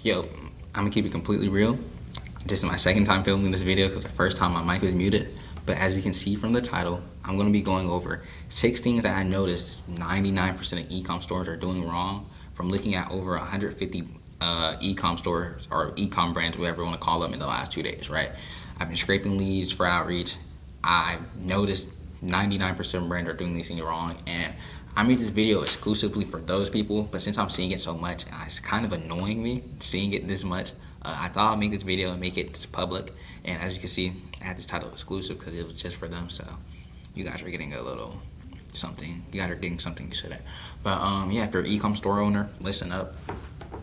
Yo, I'm gonna keep it completely real. This is my second time filming this video because the first time my mic was muted. But as you can see from the title, I'm gonna be going over 6 things that I noticed 99% of ecom stores are doing wrong from looking at over 150 ecom stores or ecom brands, whatever you want to call them, in the last 2 days, right? I've been scraping leads for outreach. I noticed 99% of brands are doing these things wrong, and I made this video exclusively for those people, but since I'm seeing it so much, it's kind of annoying me seeing it this much. I thought I'd make this video and make it this public, and as you can see, I had this title exclusive because it was just for them, so you guys are getting a little something. You guys are getting something you shouldn't. But yeah, if you're an ecom store owner, listen up.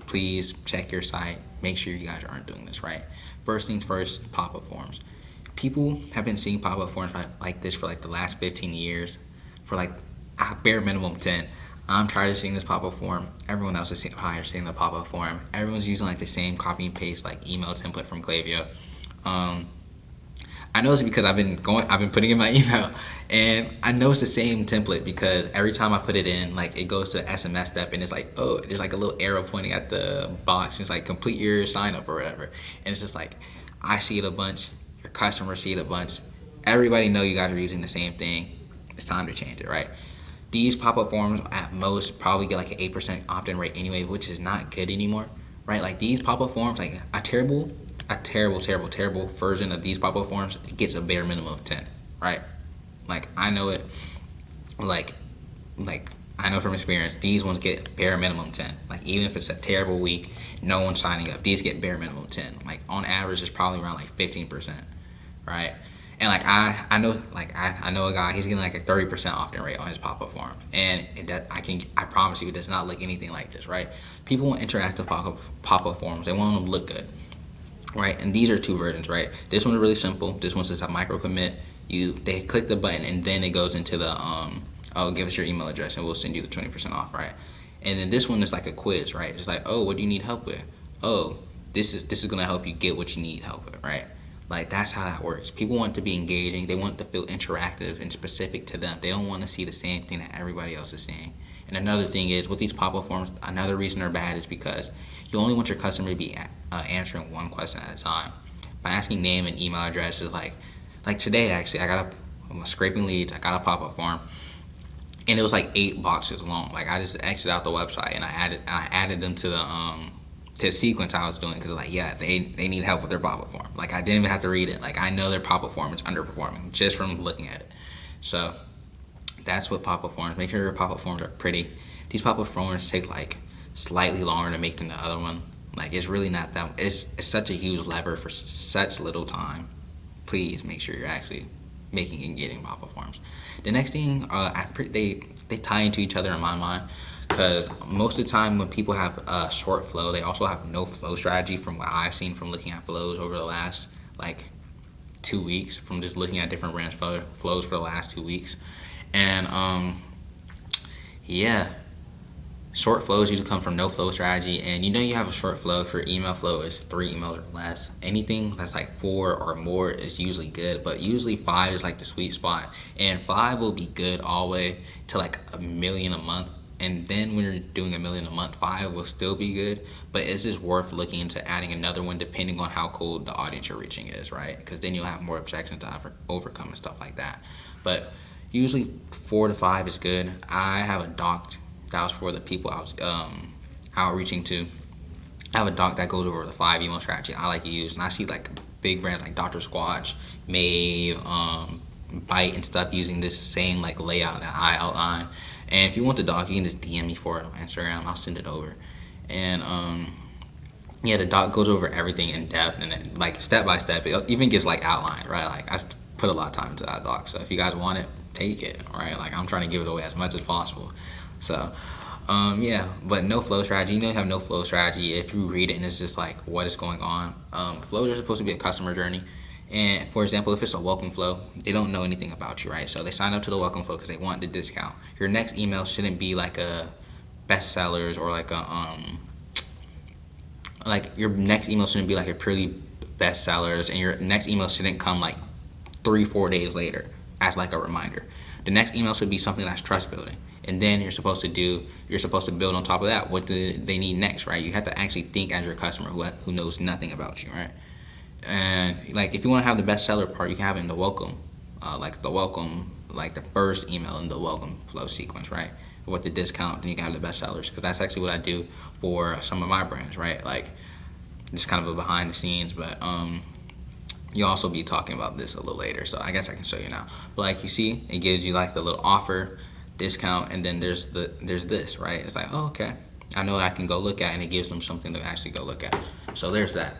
Please check your site. Make sure you guys aren't doing this, right? First things first, pop-up forms. People have been seeing pop-up forms like this for like the last 15 years, for like a bare minimum 10. I'm tired of seeing this pop-up form. Everyone else is tired of seeing the pop-up form. Everyone's using like the same copy and paste like email template from Klaviyo. I know it's because I've been putting in my email, and I know it's the same template because every time I put it in, like, it goes to the SMS step, and it's like, oh, there's like a little arrow pointing at the box, and it's like complete your sign up or whatever, and it's just like, I see it a bunch, your customers see it a bunch, everybody know you guys are using the same thing. It's time to change it, right? These pop-up forms at most probably get like an 8% opt-in rate anyway, which is not good anymore, right? Like, these pop-up forms, like a terrible version of these pop-up forms gets a bare minimum of 10, right? Like, I know it, like I know from experience, these ones get bare minimum 10. Like, even if it's a terrible week, no one's signing up, these get bare minimum 10. Like, on average, it's probably around like 15%, right? And like, I know a guy, he's getting like a 30% opt-in rate on his pop-up form, and I promise you, it does not look anything like this, right? People want interactive pop-up forms. They want them to look good, right? And these are two versions, right? This one's really simple. This one's just a micro commit. They click the button, and then it goes into the oh, give us your email address and we'll send you the 20% off, right? And then this one is like a quiz, right? It's like, oh, what do you need help with? Oh, this is gonna help you get what you need help with, right? Like, that's how that works. People want to be engaging. They want to feel interactive and specific to them. They don't want to see the same thing that everybody else is seeing. And another thing is, with these pop-up forms, another reason they're bad is because you only want your customer to be answering one question at a time. By asking name and email address is like today, actually, I'm scraping leads. I got a pop-up form, and it was like 8 boxes long. Like, I just exited out the website and I added them to the sequence I was doing, because like, yeah, they need help with their pop-up form. Like, I didn't even have to read it. Like, I know their pop-up form is underperforming just from looking at it. So that's what pop-up forms. Make sure your pop-up forms are pretty. These pop-up forms take like slightly longer to make than the other one. Like, it's really not that. It's such a huge lever for such little time. Please make sure you're actually making and getting pop-up forms. The next thing, they tie into each other in my mind, because most of the time when people have a short flow, they also have no flow strategy, from what I've seen from looking at flows over the last like 2 weeks, from just looking at different branch flows for the last 2 weeks. And yeah, short flows usually come from no flow strategy, and you have a short flow if your email flow is 3 emails or less. Anything that's like 4 or more is usually good, but usually 5 is like the sweet spot, and 5 will be good all the way to like $1 million a month. And then when you're doing $1 million a month, 5 will still be good, but it's just worth looking into adding another one depending on how cold the audience you're reaching is, right? Because then you'll have more objections to overcome and stuff like that. But usually 4 to 5 is good. I have a doc that was for the people I was outreaching to. I have a doc that goes over the 5 email strategy I like to use, and I see like big brands like Dr. Squatch, Mave, Byte, and stuff using this same like layout that I outline. And if you want the doc, you can just DM me for it on Instagram. I'll send it over. And yeah, the doc goes over everything in depth, and then like step by step. It even gives like outline, right? Like, I put a lot of time into that doc. So if you guys want it, take it, right? Like, I'm trying to give it away as much as possible. So yeah, but no flow strategy. You have no flow strategy if you read it and it's just like, what is going on? Flows are supposed to be a customer journey. And for example, if it's a welcome flow, they don't know anything about you, right? So they sign up to the welcome flow because they want the discount. Your next email shouldn't be like a bestsellers, or like your next email shouldn't be like a purely bestsellers, and your next email shouldn't come like 3-4 days later as like a reminder. The next email should be something that's trust building. and then you're supposed to build on top of that. What do they need next, right? You have to actually think as your customer who knows nothing about you, right? And like if you want to have the bestseller part, you can have it in the welcome, like the first email in the welcome flow sequence, right? With the discount, then you can have the bestsellers, because that's actually what I do for some of my brands, right? Like just kind of a behind the scenes, but you'll also be talking about this a little later, so I guess I can show you now. But like you see, it gives you like the little offer, discount, and then there's this, right? It's like, oh, okay, I know I can go look at, and it gives them something to actually go look at. So there's that.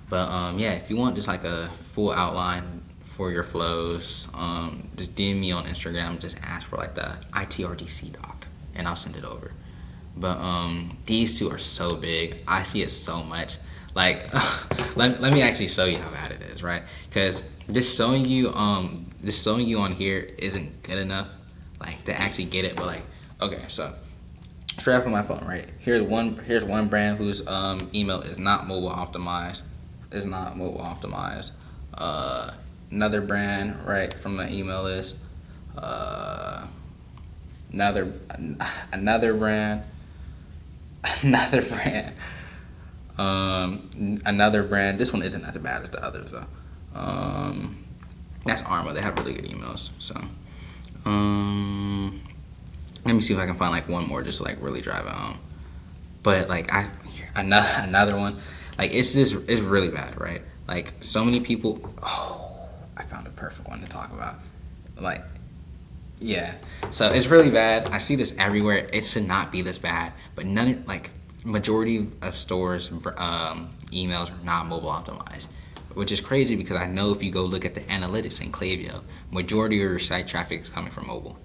But yeah, if you want just like a full outline for your flows, just DM me on Instagram. Just ask for like the ITRDC doc, and I'll send it over. But these two are so big. I see it so much. Like, let me actually show you how bad it is, right? Because just showing you on here isn't good enough, like to actually get it. But like, okay, so straight up on my phone, right? Here's one brand whose email is not mobile optimized. Another brand, right, from the email is another brand, another brand. This one isn't as bad as the others though. That's Arma. They have really good emails. So let me see if I can find like one more just to like really drive it home. But like another one, like it's really bad, right? Like so many people. Oh, I found a perfect one to talk about. Like, yeah. So it's really bad. I see this everywhere. It should not be this bad, but majority of stores emails are not mobile optimized, which is crazy because I know if you go look at the analytics in Klaviyo, majority of your site traffic is coming from mobile.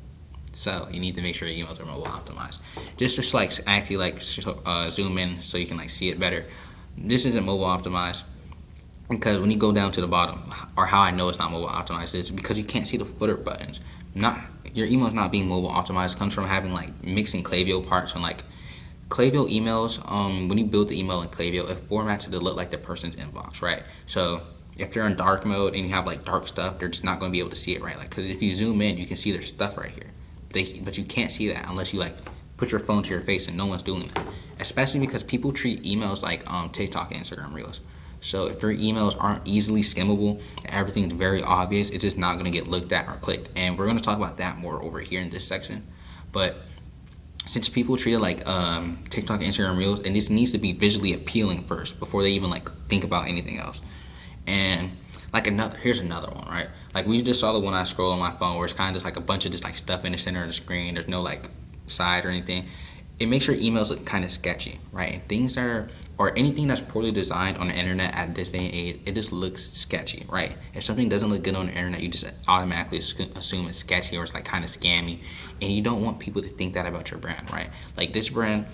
So you need to make sure your emails are mobile optimized. Just like actually like zoom in so you can like see it better. This isn't mobile optimized because when you go down to the bottom, or how I know it's not mobile optimized is because you can't see the footer buttons. Your email is not being mobile optimized. It comes from having like mixing Klaviyo parts and like Klaviyo emails. When you build the email in Klaviyo, it formats it to look like the person's inbox, right? So if you're in dark mode and you have like dark stuff, they're just not going to be able to see it, right? Like, because if you zoom in, you can see their stuff right here. But you can't see that unless you like put your phone to your face, and no one's doing that. Especially because people treat emails like TikTok and Instagram Reels. So if your emails aren't easily skimmable, everything's very obvious, it's just not going to get looked at or clicked. And we're going to talk about that more over here in this section. But since people treat it like TikTok and Instagram Reels, and this needs to be visually appealing first before they even like think about anything else. And like here's another one, right? Like we just saw the one I scroll on my phone where it's kind of just like a bunch of just like stuff in the center of the screen. There's no like side or anything. It makes your emails look kind of sketchy, right? And things that are, or anything that's poorly designed on the internet at this day and age, it just looks sketchy, right? If something doesn't look good on the internet, you just automatically assume it's sketchy or it's like kind of scammy, and you don't want people to think that about your brand, right? Like this brand,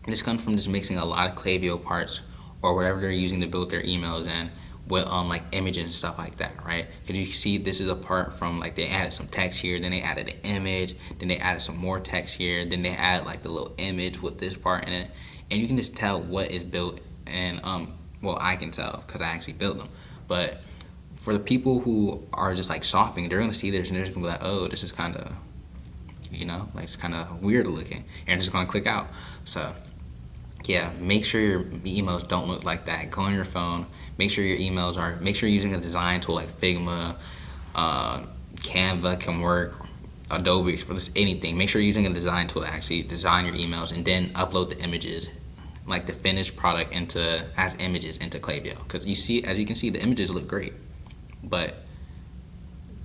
this comes from just mixing a lot of Klaviyo parts or whatever they're using to build their emails in with like images and stuff like that, right? Because you see this is a part from like they added some text here, then they added an image, then they added some more text here, then they added like the little image with this part in it, and you can just tell what is built. And well, I can tell because I actually built them. But for the people who are just like shopping, they're gonna see this and they're just gonna be like, oh, this is kind of, like it's kind of weird looking, and they're just gonna click out. So yeah, make sure your emails don't look like that. Go on your phone. Make sure your emails are. Make sure you're using a design tool like Figma, Canva can work, Adobe, for this anything. Make sure you're using a design tool to actually design your emails, and then upload the images, like the finished product as images into Klaviyo. Because as you can see, the images look great, but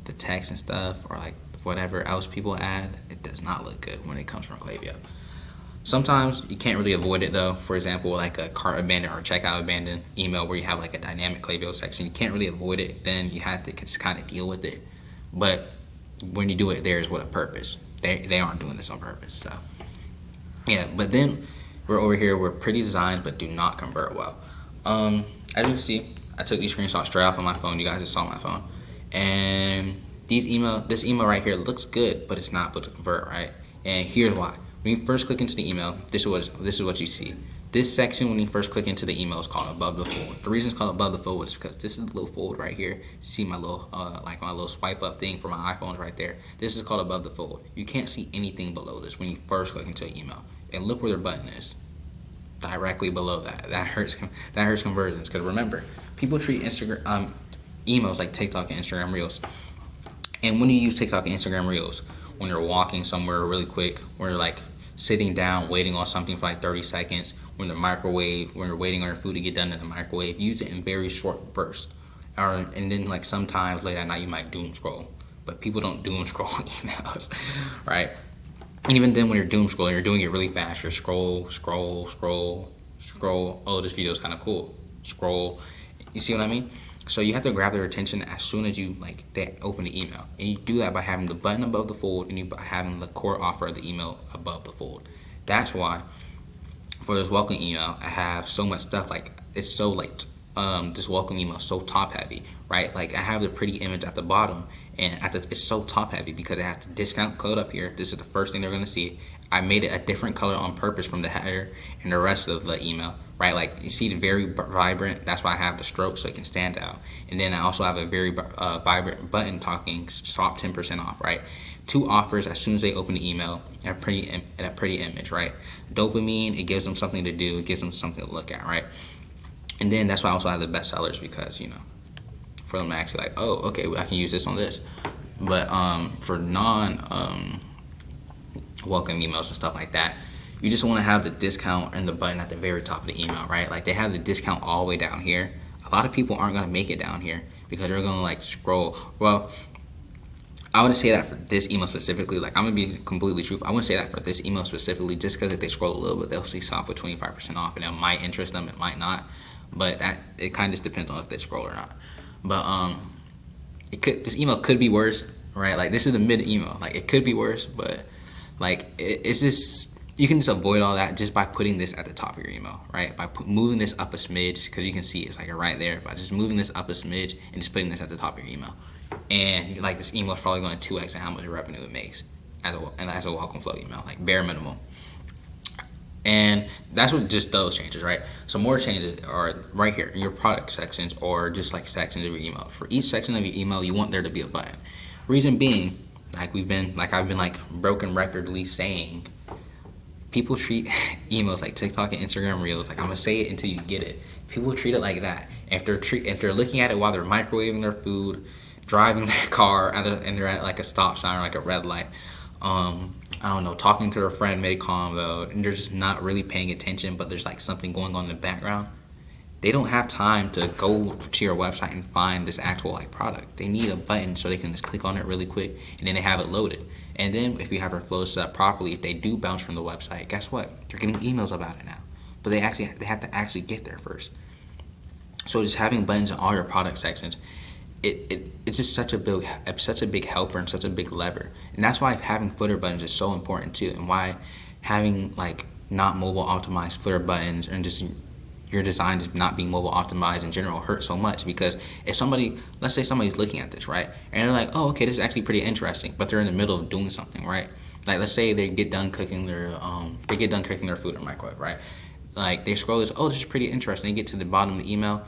the text and stuff, or like whatever else people add, it does not look good when it comes from Klaviyo. Sometimes you can't really avoid it though. For example, like a cart abandoned or checkout abandoned email where you have like a dynamic Klaviyo section, you can't really avoid it. Then you have to just kind of deal with it. But when you do it, there's with a purpose. They aren't doing this on purpose. So yeah, but then we're over here. We're pretty designed, but do not convert well. As you can see, I took these screenshots straight off of my phone. You guys just saw my phone, and this email right here looks good, but it's not able to convert, right? And here's why. When you first click into the email, this is what you see. This section, when you first click into the email, is called above the fold. The reason it's called above the fold is because this is the little fold right here. You see my little my little swipe up thing for my iPhones right there. This is called above the fold. You can't see anything below this when you first click into an email. And look where their button is, directly below that. That hurts conversions, because remember, people treat Instagram emails like TikTok and Instagram Reels. And when you use TikTok and Instagram Reels, when you're walking somewhere really quick, when you're like sitting down waiting on something for like 30 seconds, when you're waiting on your food to get done in the microwave, use it in very short bursts. And then like sometimes late at night you might doom scroll, but people don't doom scroll emails, right? And even then when you're doom scrolling, you're doing it really fast. You're scroll. Oh, this video is kind of cool. Scroll. You see what I mean? So you have to grab their attention as soon as you they open the email, and you do that by having the button above the fold and by having the core offer of the email above the fold. That's why for this welcome email I have so much stuff. It's so this welcome email is so top heavy, right? Like I have the pretty image at the bottom, and it's so top heavy because it has the discount code up here. This is the first thing they're gonna see. I made it a different color on purpose from the header and the rest of the email, right? Like you see the very vibrant, that's why I have the stroke so it can stand out. And then I also have a very vibrant button talking stop 10% off, right? 2 offers as soon as they open the email and a pretty image, right? Dopamine, it gives them something to do, it gives them something to look at, right? And then that's why I also have the best sellers, because for them to actually oh, okay, I can use this on this. But for welcome emails and stuff like that, you just want to have the discount and the button at the very top of the email, right? Like they have the discount all the way down here. A lot of people aren't going to make it down here because they're going to scroll. Well, I wouldn't say that for this email specifically. I'm going to be completely truthful. I wouldn't say that for this email specifically, just because if they scroll a little bit, they'll see shop with 25% off, and it might interest them, it might not. But it kind of just depends on if they scroll or not. But this email could be worse, right? Like this is the mid email. It could be worse, but it's just, you can just avoid all that just by putting this at the top of your email, right? By moving this up a smidge, because you can see it's right there. By just moving this up a smidge and just putting this at the top of your email, and this email is probably going to 2x how much revenue it makes as a welcome flow email, bare minimum. And that's what just those changes, right? So more changes are right here in your product sections, or just sections of your email. For each section of your email, you want there to be a button. Reason being, I've been broken recordly saying, people treat emails like TikTok and Instagram Reels. I'm gonna say it until you get it. People treat it like that. If they're looking at it while they're microwaving their food, driving their car, and they're at a stop sign or a red light, I don't know, talking to their friend mid-convo, and they're just not really paying attention, but there's something going on in the background. They don't have time to go to your website and find this actual product. They need a button so they can just click on it really quick, and then they have it loaded. And then if you have your flow set up properly, if they do bounce from the website, guess what? They're getting emails about it now. But they have to actually get there first. So just having buttons in all your product sections, it's just such a big helper and such a big lever. And that's why having footer buttons is so important too, and why having not mobile optimized footer buttons and just your design just not being mobile optimized in general hurts so much. Because if let's say somebody's looking at this, right, and they're oh, okay, this is actually pretty interesting, but they're in the middle of doing something, right? Let's say they get done cooking their food in the microwave, right? They scroll this, oh, this is pretty interesting. They get to the bottom of the email,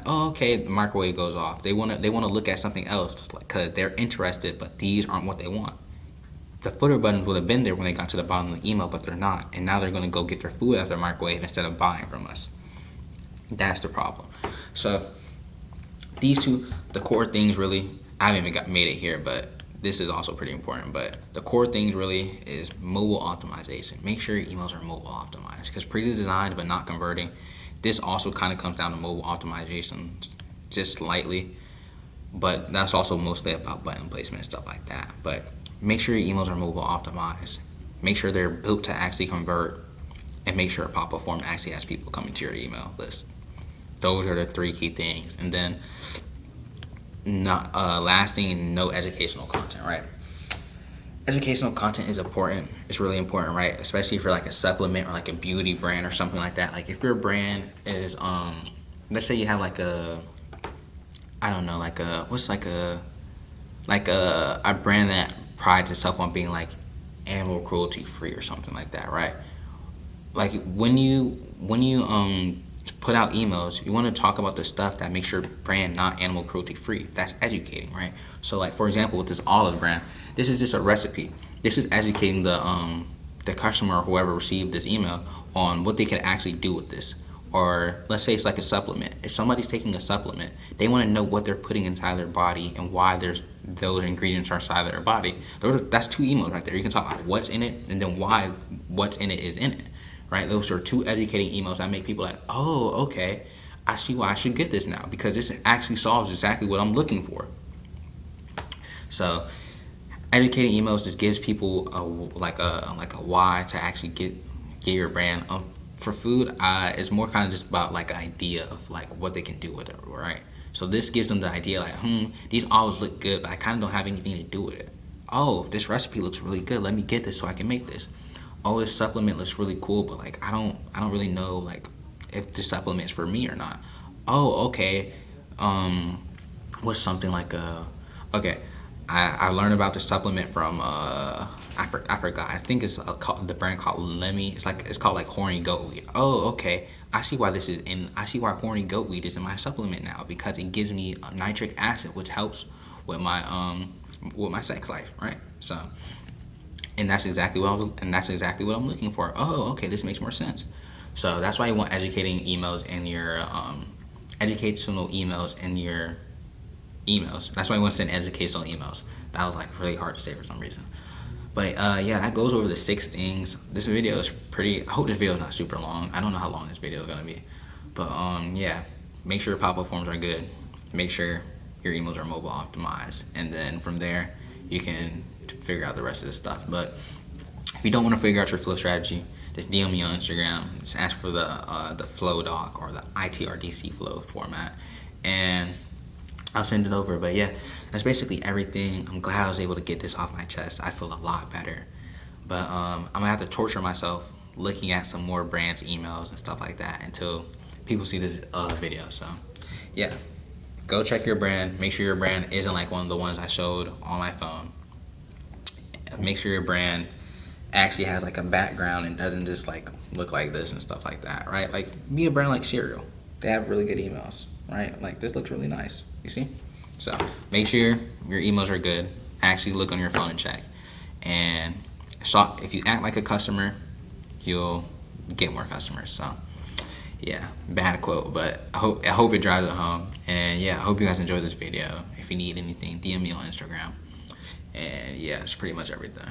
oh, okay, the microwave goes off. They want to look at something else, because they're interested, but these aren't what they want. The footer buttons would have been there when they got to the bottom of the email, but they're not, and now they're going to go get their food out of their microwave instead of buying from us. That's the problem. So these two, the core things really, I haven't even made it here, but this is also pretty important. But the core things really is mobile optimization. Make sure your emails are mobile optimized, because pre-designed but not converting. This also kind of comes down to mobile optimization just slightly, but that's also mostly about button placement and stuff like that. But make sure your emails are mobile optimized. Make sure they're built to actually convert, and make sure a pop-up form actually has people coming to your email list. Those are the 3 key things. And then lasting, no educational content, right? Educational content is important. It's really important, right? Especially for a supplement or a beauty brand or something like that. If your brand is let's say you have a brand that prides itself on being animal cruelty free or something like that, right? When when you put out emails, you want to talk about the stuff that makes your brand not animal cruelty free. That's educating, right? So like for example, with this olive brand, this is just a recipe. This is educating the customer or whoever received this email on what they can actually do with this. Or let's say it's like a supplement. If somebody's taking a supplement, they want to know what they're putting inside their body and why there's those ingredients are inside their body. That's 2 emails right there. You can talk about what's in it and then why what's in it is in it, right? Those are 2 educating emails that make people like, oh, okay, I see why I should get this now, because this actually solves exactly what I'm looking for. So educating emails just gives people a why to actually get your brand. For food, it's more kind of just about like an idea of like what they can do with it, right? So this gives them the idea like, these olives look good, but I kind of don't have anything to do with it. Oh, this recipe looks really good. Let me get this so I can make this. Oh, this supplement looks really cool, but like I don't really know like if this supplement is for me or not. Oh, okay. What's something like okay. I learned about the supplement from I forgot. I think it's called, the brand called Lemmy. It's called like horny goat weed. Oh, okay. I see why this is in. I see why horny goat weed is in my supplement now, because it gives me nitric acid, which helps with my sex life, right? So, and that's exactly what I'm looking for. Oh, okay. This makes more sense. So that's why you want educational emails in your emails. That's why I want to send educational emails. That was like really hard to say for some reason. But yeah, that goes over the 6 things. This video is I hope this video is not super long. I don't know how long this video is gonna be. But yeah, make sure your pop-up forms are good. Make sure your emails are mobile optimized, and then from there you can figure out the rest of the stuff. But if you don't want to figure out your flow strategy, just DM me on Instagram. Just ask for the flow doc or the ITRDC flow format, and I'll send it over. But yeah, that's basically everything. I'm glad I was able to get this off my chest. I feel a lot better. But I'm gonna have to torture myself looking at some more brands' emails and stuff like that until people see this video. So yeah, go check your brand. Make sure your brand isn't like one of the ones I showed on my phone. Make sure your brand actually has like a background and doesn't just like look like this and stuff like that, right? Like be a brand like cereal. They have really good emails, right? Like this looks really nice. You see? So make sure your emails are good. Actually look on your phone and check. And if you act like a customer, you'll get more customers. So yeah, bad quote, but I hope it drives it home. And yeah, I hope you guys enjoyed this video. If you need anything, DM me on Instagram. And yeah, that's pretty much everything.